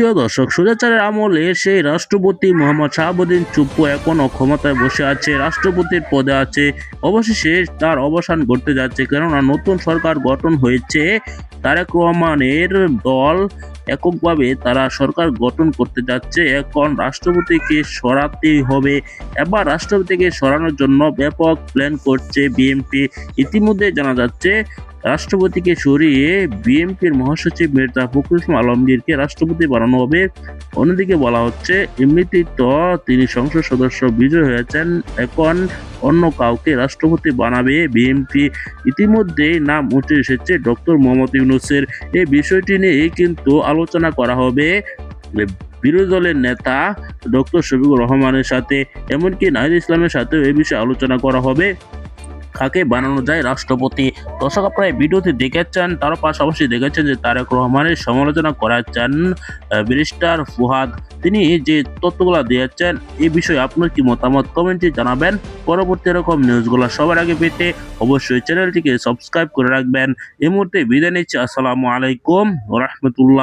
প্রিয় দর্শক, স্বৈরাচারের আমলে সেই রাষ্ট্রপতি মোহাম্মদ শাহাবুদ্দিন চুপ্পু এখনো ক্ষমতায় বসে আছে, রাষ্ট্রপতির পদে আছে। অবশেষে তার অবসান ঘটতে যাচ্ছে, কেননা নতুন সরকার গঠন হয়েছে। তারেক রহমানের দল এককভাবে তারা সরকার গঠন করতে যাচ্ছে। এখন রাষ্ট্রপতিকে সরাতেই হবে। এবার রাষ্ট্রপতিকে সরানোর জন্য ব্যাপক প্ল্যান করছে বিএনপি। ইতিমধ্যে জানা যাচ্ছে রাষ্ট্রপতিকে সরিয়ে বিএনপির মহাসচিব মির্জা ফখরুল ইসলাম আলমগীরকে রাষ্ট্রপতি বানানো হবে। অন্যদিকে বলা হচ্ছে এমনিতেই তো তিনি সংসদ সদস্য বিজয় হয়েছেন, এখন অন্য কাউকে রাষ্ট্রপতি বানাবে বিএনপি। ইতিমধ্যেই নাম উঠে এসেছে ডক্টর মোহাম্মদ ইউনূসের। এই বিষয়টি নিয়ে কিন্তু আলোচনা করা হবে বিরোধী দলের নেতা ডক্টর শফিকুর রহমানের সাথে, এমনকি নাহিদ ইসলামের সাথেও এই বিষয়ে আলোচনা করা হবে কাকে বানানো যায় রাষ্ট্রপতি। দর্শক, আপনারা এই ভিডিওতে দেখেছেন, তারও পাশাপাশি দেখেছেন যে তারেক রহমানের সমালোচনা করেছেন ব্যারিস্টার ফুহাদ। তিনি যে তথ্যগুলো দিয়েছেন এই বিষয়ে আপনার কি মতামত কমেন্টে জানাবেন। পরবর্তী এরকম নিউজগুলো সবার আগে পেতে অবশ্যই চ্যানেলটিকে সাবস্ক্রাইব করে রাখবেন। এই মুহূর্তে বিদায় নিচ্ছি। আসসালামু আলাইকুম ওয়া রাহমাতুল্লাহ।